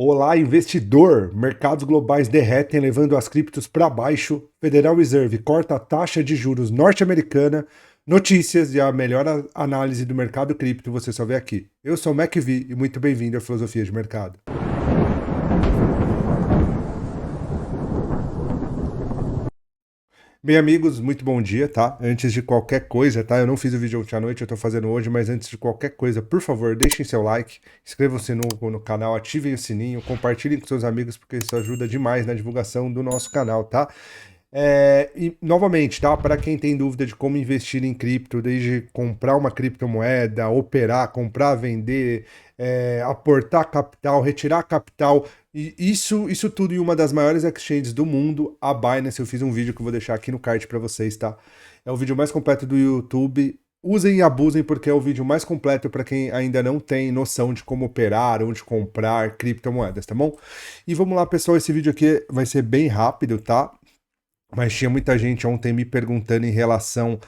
Olá, investidor! Mercados globais derretem, levando as criptos para baixo. Federal Reserve corta a taxa de juros norte-americana. Notícias e a melhor análise do mercado cripto você só vê aqui. Eu sou o MacV e muito bem-vindo à Filosofia de Mercado. Bem, amigos, muito bom dia, tá? Antes de qualquer coisa, tá? Eu não fiz o vídeo ontem à noite, eu tô fazendo hoje, mas antes de qualquer coisa, por favor, deixem seu like, inscrevam-se no canal, ativem o sininho, compartilhem com seus amigos, porque isso ajuda demais na divulgação do nosso canal, tá? E novamente, tá? Para quem tem dúvida de como investir em cripto, desde comprar uma criptomoeda, operar, comprar, vender, aportar capital, retirar capital, e isso tudo em uma das maiores exchanges do mundo, a Binance. Eu fiz um vídeo que eu vou deixar aqui no card para vocês, tá? É o vídeo mais completo do YouTube. Usem e abusem porque é o vídeo mais completo para quem ainda não tem noção de como operar, onde comprar criptomoedas, tá bom? E vamos lá, pessoal, esse vídeo aqui vai ser bem rápido, tá? Mas tinha muita gente ontem me perguntando em relação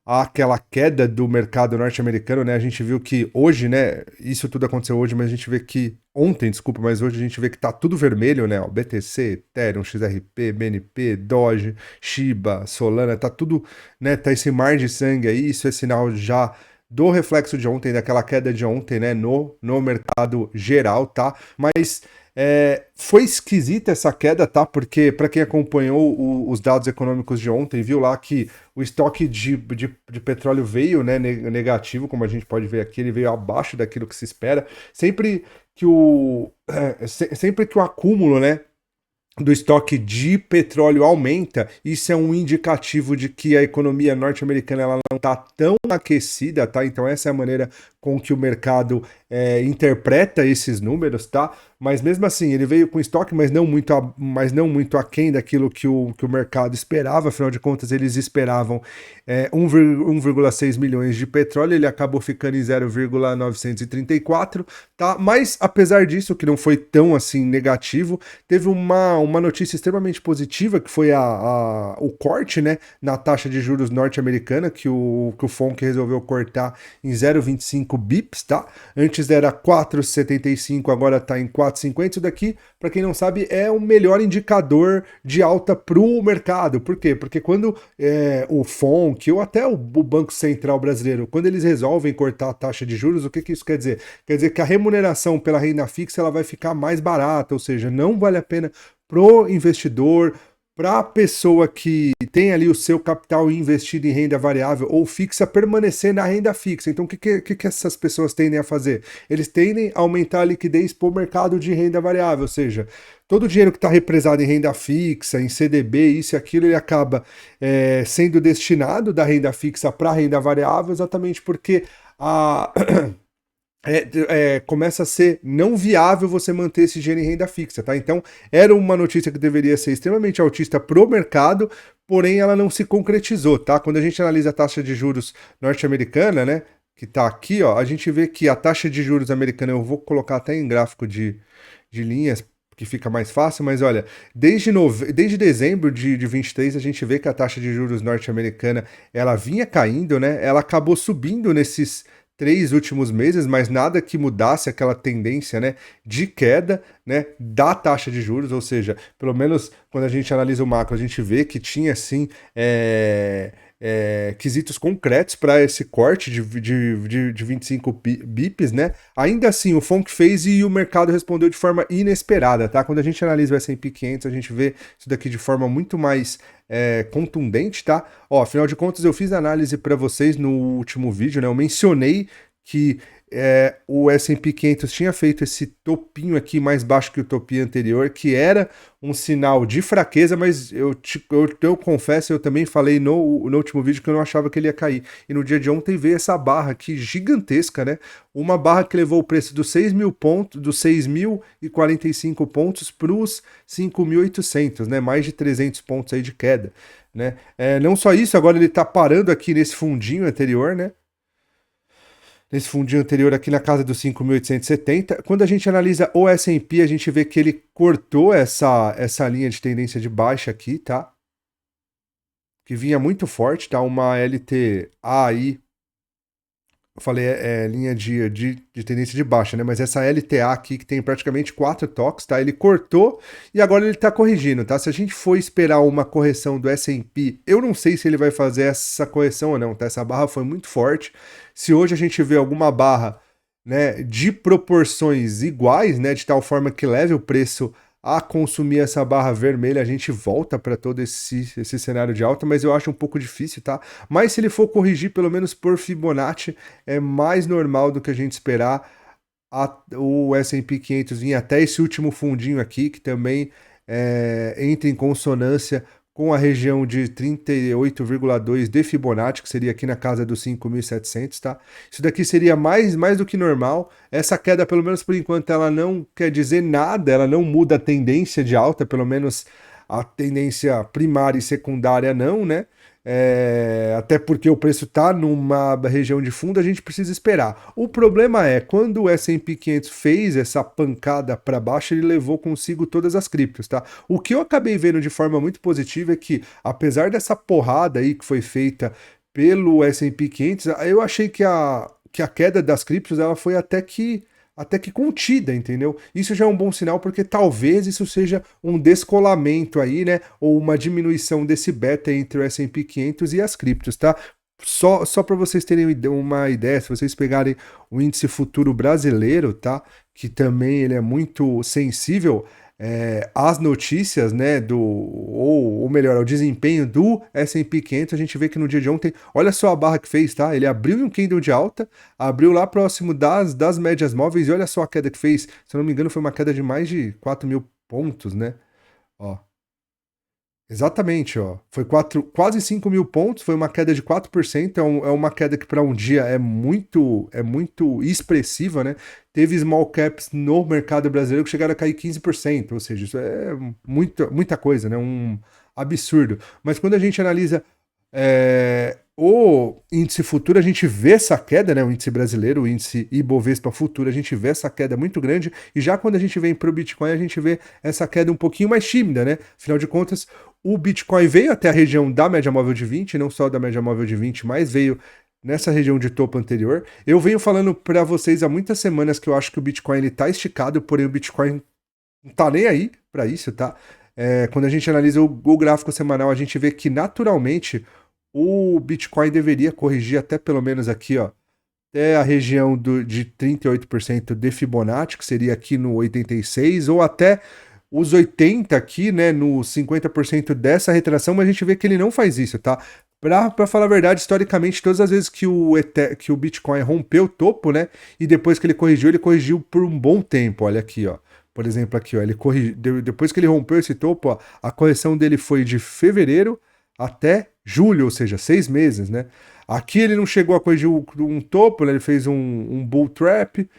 àquela queda do mercado norte-americano, né? A gente viu que hoje, né? Isso tudo aconteceu hoje, mas a gente vê que ontem, desculpa, mas hoje a gente vê que tá tudo vermelho, né? O BTC, Ethereum, XRP, BNP, Doge, Shiba, Solana, tá tudo, né? Tá esse mar de sangue aí. Isso é sinal já do reflexo de ontem, daquela queda de ontem, né? No mercado geral, tá? Mas foi esquisita essa queda, tá? Porque, para quem acompanhou os dados econômicos de ontem, viu lá que o estoque de petróleo veio, né, negativo, como a gente pode ver aqui, ele veio abaixo daquilo que se espera. Sempre que o acúmulo, né, do estoque de petróleo aumenta, isso é um indicativo de que a economia norte-americana ela não está tão aquecida, tá? Então essa é a maneira com que o mercado interpreta esses números, tá? Mas mesmo assim, ele veio com estoque, mas não muito aquém daquilo que o mercado esperava. Afinal de contas, eles esperavam 1,6 milhões de petróleo, ele acabou ficando em 0,934, tá? Mas apesar disso, que não foi tão assim negativo, teve uma notícia extremamente positiva, que foi o corte, né, na taxa de juros norte-americana, que o FONC resolveu cortar em 0,25 bips, tá? Antes era 4,75, agora tá em 4,50. Isso daqui, para quem não sabe, é o melhor indicador de alta para o mercado. Por quê? Porque quando o FONC ou até o Banco Central brasileiro, quando eles resolvem cortar a taxa de juros, o que isso quer dizer? Quer dizer que a remuneração pela renda fixa ela vai ficar mais barata, ou seja, não vale a pena pro investidor, para a pessoa que tem ali o seu capital investido em renda variável ou fixa, permanecer na renda fixa. Então, o que essas pessoas tendem a fazer? Eles tendem a aumentar a liquidez para o mercado de renda variável, ou seja, todo o dinheiro que está represado em renda fixa, em CDB, isso e aquilo, ele acaba sendo destinado da renda fixa para a renda variável, exatamente porque a começa a ser não viável você manter esse dinheiro em renda fixa, tá? Então, era uma notícia que deveria ser extremamente altista pro mercado, porém ela não se concretizou, tá? Quando a gente analisa a taxa de juros norte-americana, né, que tá aqui, ó, a gente vê que a taxa de juros americana, eu vou colocar até em gráfico de linhas, que fica mais fácil, mas olha, desde dezembro de 23, a gente vê que a taxa de juros norte-americana, ela vinha caindo, né? Ela acabou subindo nesses 3 últimos meses, mas nada que mudasse aquela tendência, né, de queda, né, da taxa de juros, ou seja, pelo menos quando a gente analisa o macro, a gente vê que tinha, sim, quesitos concretos para esse corte de 25 bips, né? Ainda assim, o FONC fez e o mercado respondeu de forma inesperada, tá? Quando a gente analisa o S&P 500, a gente vê isso daqui de forma muito mais contundente, tá? Ó, afinal de contas, eu fiz análise para vocês no último vídeo, né? Eu mencionei que o S&P 500 tinha feito esse topinho aqui mais baixo que o topinho anterior, que era um sinal de fraqueza, mas eu confesso, eu também falei no último vídeo que eu não achava que ele ia cair. E no dia de ontem veio essa barra aqui gigantesca, né? Uma barra que levou o preço dos 6 mil pontos, dos 6.045 pontos para os 5.800, né? Mais de 300 pontos aí de queda, né? Não só isso, agora ele tá parando aqui nesse fundinho anterior, né? Nesse fundinho anterior aqui na casa dos 5.870. Quando a gente analisa o S&P, a gente vê que ele cortou essa linha de tendência de baixa aqui, tá? Que vinha muito forte, tá? Uma LTA aí eu falei, linha de tendência de baixa, né? Mas essa LTA aqui, que tem praticamente 4 toques, tá? Ele cortou e agora ele tá corrigindo, tá? Se a gente for esperar uma correção do S&P, eu não sei se ele vai fazer essa correção ou não, tá? Essa barra foi muito forte. Se hoje a gente vê alguma barra, né, de proporções iguais, né, de tal forma que leve o preço a consumir essa barra vermelha, a gente volta para todo esse cenário de alta, mas eu acho um pouco difícil, tá? Mas se ele for corrigir, pelo menos por Fibonacci, é mais normal do que a gente esperar o S&P 500 vir até esse último fundinho aqui, que também entra em consonância com a região de 38,2 de Fibonacci, que seria aqui na casa dos 5.700, tá? Isso daqui seria mais do que normal. Essa queda, pelo menos por enquanto, ela não quer dizer nada, ela não muda a tendência de alta, pelo menos a tendência primária e secundária não, né? Até porque o preço está numa região de fundo, a gente precisa esperar. O problema é, quando o S&P 500 fez essa pancada para baixo, ele levou consigo todas as criptos, tá? O que eu acabei vendo de forma muito positiva é que, apesar dessa porrada aí que foi feita pelo S&P 500, eu achei que a queda das criptos ela foi até que contida, entendeu? Isso já é um bom sinal porque talvez isso seja um descolamento aí, né? Ou uma diminuição desse beta entre o S&P 500 e as criptos, tá? Só para vocês terem uma ideia, se vocês pegarem o índice futuro brasileiro, tá? Que também ele é muito sensível às notícias, né? Ou melhor, ao desempenho do S&P 500, a gente vê que no dia de ontem, olha só a barra que fez, tá? Ele abriu em um candle de alta, abriu lá próximo das médias móveis e olha só a queda que fez. Se eu não me engano, foi uma queda de mais de 4.000 pontos, né? Ó. Exatamente, ó. Foi quase 5.000 pontos, foi uma queda de 4%, é uma queda que para um dia é muito expressiva, né? Teve small caps no mercado brasileiro que chegaram a cair 15%, ou seja, isso é muita coisa, né? Um absurdo. Mas quando a gente analisa o índice futuro, a gente vê essa queda, né? O índice brasileiro, o índice Ibovespa futuro, a gente vê essa queda muito grande, e já quando a gente vem para o Bitcoin, a gente vê essa queda um pouquinho mais tímida, né? Afinal de contas, o Bitcoin veio até a região da média móvel de 20, não só da média móvel de 20, mas veio nessa região de topo anterior. Eu venho falando para vocês há muitas semanas que eu acho que o Bitcoin ele tá esticado, porém o Bitcoin não tá nem aí para isso, tá? Quando a gente analisa o gráfico semanal, a gente vê que naturalmente o Bitcoin deveria corrigir até pelo menos aqui, ó, até a região de 38% de Fibonacci, que seria aqui no 86, ou até os 80 aqui, né, no 50% dessa retração, mas a gente vê que ele não faz isso, tá? Pra falar a verdade, historicamente, todas as vezes que o Bitcoin rompeu o topo, né, e depois que ele corrigiu por um bom tempo, olha aqui, ó. Por exemplo, aqui, ó, depois que ele rompeu esse topo, ó, a correção dele foi de fevereiro até julho, ou seja, 6 meses, né? Aqui ele não chegou a corrigir um topo, né? Ele fez um bull trap.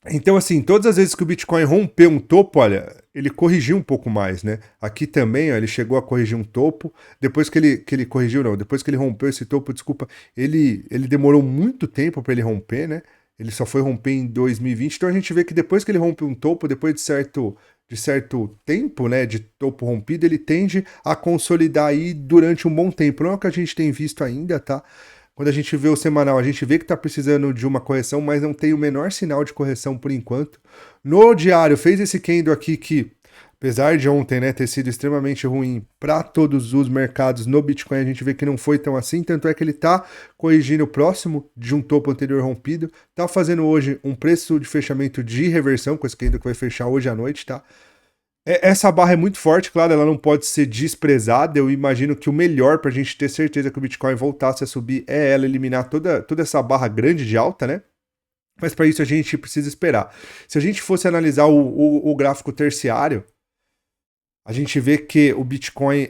Então, assim, todas as vezes que o Bitcoin rompeu um topo, olha, ele corrigiu um pouco mais, né? Aqui também, ó, ele chegou a corrigir um topo. Depois que ele corrigiu, não, depois que ele rompeu esse topo, desculpa, ele demorou muito tempo para ele romper, né? Ele só foi romper em 2020. Então a gente vê que depois que ele rompe um topo, depois de certo tempo, né, de topo rompido, ele tende a consolidar aí durante um bom tempo. Não é o que a gente tem visto ainda, tá? Quando a gente vê o semanal, a gente vê que está precisando de uma correção, mas não tem o menor sinal de correção por enquanto. No diário, fez esse candle aqui que, apesar de ontem, né, ter sido extremamente ruim para todos os mercados no Bitcoin, a gente vê que não foi tão assim, tanto é que ele está corrigindo próximo de um topo anterior rompido, está fazendo hoje um preço de fechamento de reversão, com esse candle que vai fechar hoje à noite, tá? Essa barra é muito forte, claro, ela não pode ser desprezada. Eu imagino que o melhor para a gente ter certeza que o Bitcoin voltasse a subir é ela eliminar toda essa barra grande de alta, né? Mas para isso a gente precisa esperar. Se a gente fosse analisar o gráfico terciário, a gente vê que o Bitcoin,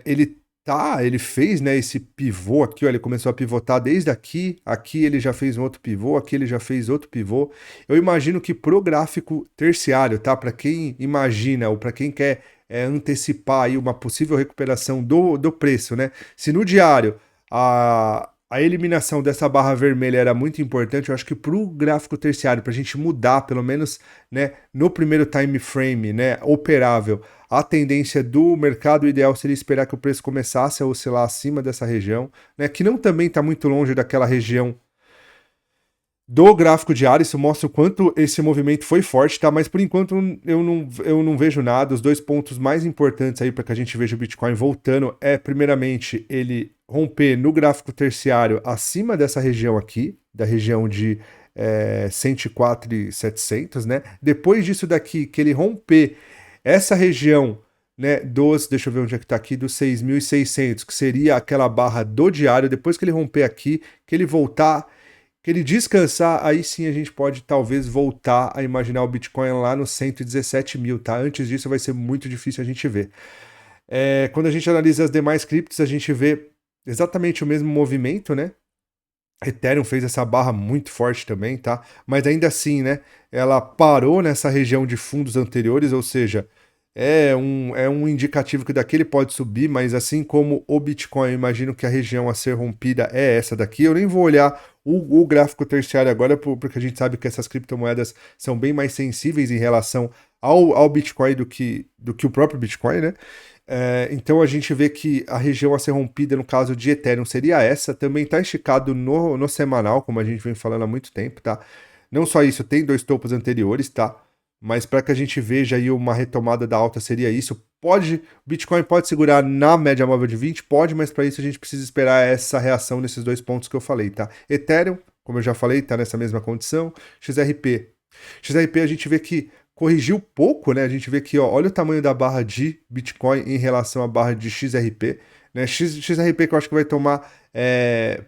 ele fez, né, esse pivô aqui, ó, ele começou a pivotar desde aqui ele já fez um outro pivô, aqui ele já fez outro pivô. Eu imagino que pro gráfico terciário, tá, para quem imagina ou para quem quer antecipar aí uma possível recuperação do preço, né, se no diário a eliminação dessa barra vermelha era muito importante, eu acho que para o gráfico terciário, para a gente mudar, pelo menos, né, no primeiro time frame, né, operável, a tendência do mercado ideal seria esperar que o preço começasse a oscilar acima dessa região, né, que não também está muito longe daquela região do gráfico diário, isso mostra o quanto esse movimento foi forte, tá? Mas por enquanto eu não vejo nada. Os dois pontos mais importantes aí para que a gente veja o Bitcoin voltando é, primeiramente, ele romper no gráfico terciário acima dessa região aqui, da região de 104.700, né? Depois disso daqui, que ele romper essa região, né, deixa eu ver onde é que tá aqui, dos 6.600, que seria aquela barra do diário, depois que ele romper aqui, que ele voltar, que ele descansar, aí sim a gente pode talvez voltar a imaginar o Bitcoin lá nos 117 mil, tá? Antes disso vai ser muito difícil a gente ver. Quando a gente analisa as demais criptos, a gente vê exatamente o mesmo movimento, né? Ethereum fez essa barra muito forte também, tá? Mas ainda assim, né? Ela parou nessa região de fundos anteriores, ou seja, é um indicativo que daqui ele pode subir, mas assim como o Bitcoin, eu imagino que a região a ser rompida é essa daqui. Eu nem vou olhar o gráfico terciário agora, porque a gente sabe que essas criptomoedas são bem mais sensíveis em relação ao Bitcoin do que o próprio Bitcoin, né? Então a gente vê que a região a ser rompida no caso de Ethereum seria essa, também está esticado no semanal, como a gente vem falando há muito tempo, tá? Não só isso, tem dois topos anteriores, tá? Mas para que a gente veja aí uma retomada da alta seria isso. O Bitcoin pode segurar na média móvel de 20? Pode, mas para isso a gente precisa esperar essa reação nesses dois pontos que eu falei, tá? Ethereum, como eu já falei, tá nessa mesma condição. XRP. XRP a gente vê que corrigiu pouco, né? A gente vê que, ó, olha o tamanho da barra de Bitcoin em relação à barra de XRP, né? XRP que eu acho que vai tomar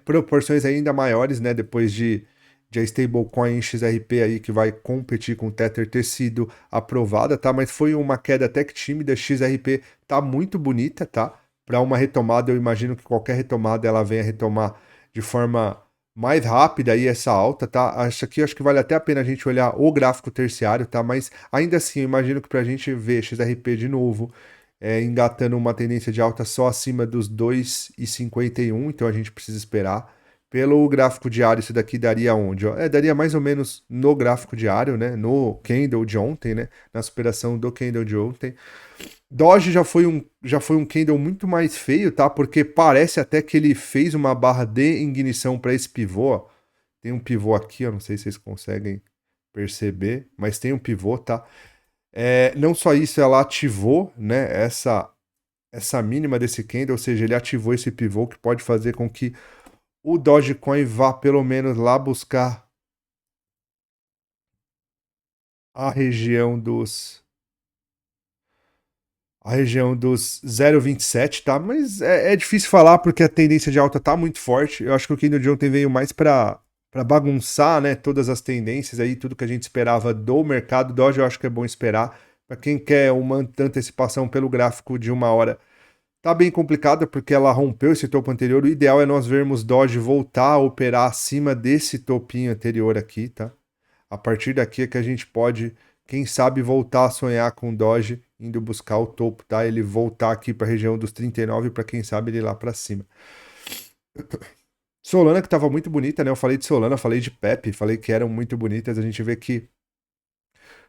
proporções ainda maiores, né? Depois de a stablecoin XRP aí que vai competir com o Tether ter sido aprovada, tá? Mas foi uma queda até que tímida. XRP tá muito bonita, tá? Para uma retomada, eu imagino que qualquer retomada ela venha retomar de forma mais rápida aí essa alta, tá? Acho que vale até a pena a gente olhar o gráfico terciário, tá? Mas ainda assim, eu imagino que para a gente ver XRP de novo engatando uma tendência de alta só acima dos 2,51, então a gente precisa esperar. Pelo gráfico diário, isso daqui daria onde? Ó? Daria mais ou menos no gráfico diário, né? No candle de ontem, né? Na superação do candle de ontem. Doge já foi um candle muito mais feio, tá? Porque parece até que ele fez uma barra de ignição para esse pivô. Ó. Tem um pivô aqui, eu não sei se vocês conseguem perceber, mas tem um pivô, tá? Não só isso, ela ativou, né? Essa mínima desse candle, ou seja, ele ativou esse pivô que pode fazer com que o Dogecoin vá pelo menos lá buscar a região dos a região dos 0,27, tá? Mas é difícil falar porque a tendência de alta tá muito forte. Eu acho que o candle de ontem veio mais para bagunçar, né, todas as tendências aí, tudo que a gente esperava do mercado. Doge eu acho que é bom esperar. Para quem quer uma antecipação pelo gráfico de uma hora, tá bem complicada porque ela rompeu esse topo anterior. O ideal é nós vermos Doge voltar a operar acima desse topinho anterior aqui, tá? A partir daqui é que a gente pode, quem sabe, voltar a sonhar com Doge indo buscar o topo, tá? Ele voltar aqui para a região dos 39 para quem sabe ele ir lá para cima. Solana que estava muito bonita, né? Eu falei de Solana, falei de Pepe, falei que eram muito bonitas. A gente vê que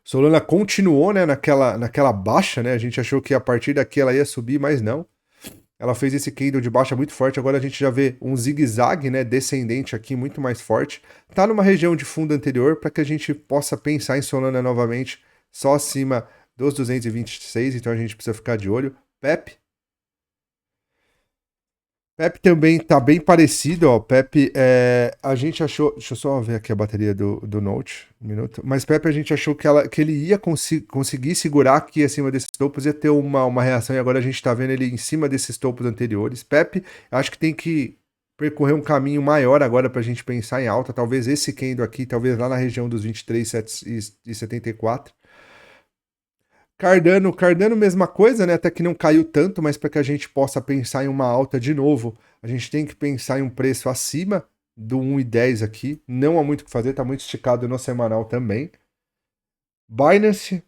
Solana continuou, né, naquela baixa, né? A gente achou que a partir daqui ela ia subir, mas não. Ela fez esse candle de baixa muito forte. Agora a gente já vê um zigue-zague, né, descendente aqui muito mais forte. Tá numa região de fundo anterior para que a gente possa pensar em Solana novamente só acima dos 226. Então a gente precisa ficar de olho. Pepe também tá bem parecido, ó. Pepe, a gente achou. Deixa eu só ver aqui a bateria do Note, um minuto. Mas Pepe, a gente achou que ele ia conseguir segurar aqui acima desses topos, ia ter uma reação, e agora a gente tá vendo ele em cima desses topos anteriores. Pepe, acho que tem que percorrer um caminho maior agora pra gente pensar em alta. Talvez esse candle aqui, talvez lá na região dos 23,74. Cardano, mesma coisa, né? Até que não caiu tanto, mas para que a gente possa pensar em uma alta de novo, a gente tem que pensar em um preço acima do 1,10 aqui. Não há muito o que fazer, tá muito esticado no semanal também. Binance.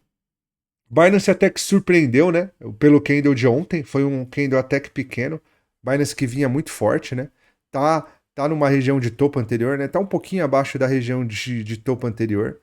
Binance até que surpreendeu, né? Pelo candle de ontem, foi um candle até que pequeno. Binance que vinha muito forte, né? Tá numa região de topo anterior, né? Tá um pouquinho abaixo da região de topo anterior.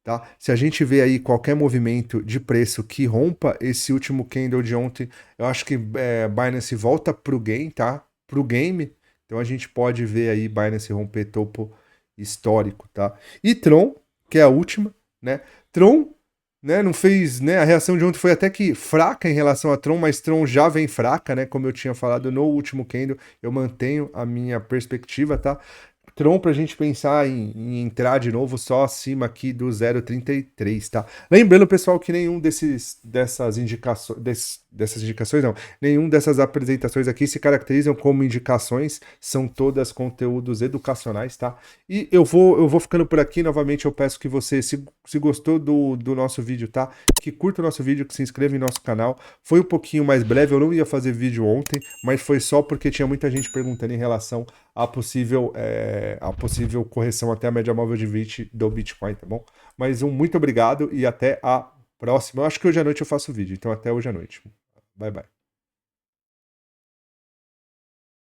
Tá? Se a gente vê aí qualquer movimento de preço que rompa esse último candle de ontem, eu acho que Binance volta pro game, tá? Pro game. Então a gente pode ver aí Binance romper topo histórico, tá? E Tron, que é a última, né? Tron, né, não fez, né, a reação de ontem foi até que fraca em relação a Tron, mas Tron já vem fraca, né, como eu tinha falado no último candle, eu mantenho a minha perspectiva, tá? Tron pra gente pensar em entrar de novo só acima aqui do 0,33, tá? Lembrando, pessoal, que nenhum dessas indicações não, nenhum dessas apresentações aqui se caracterizam como indicações, são todas conteúdos educacionais, tá? E eu vou ficando por aqui, novamente eu peço que você, se gostou do nosso vídeo, tá? Que curta o nosso vídeo, que se inscreva em nosso canal. Foi um pouquinho mais breve, eu não ia fazer vídeo ontem, mas foi só porque tinha muita gente perguntando em relação a possível correção até a média móvel de 20 do Bitcoin, tá bom? Mas muito obrigado e até a próxima. Eu acho que hoje à noite eu faço vídeo, então até hoje à noite. Bye, bye.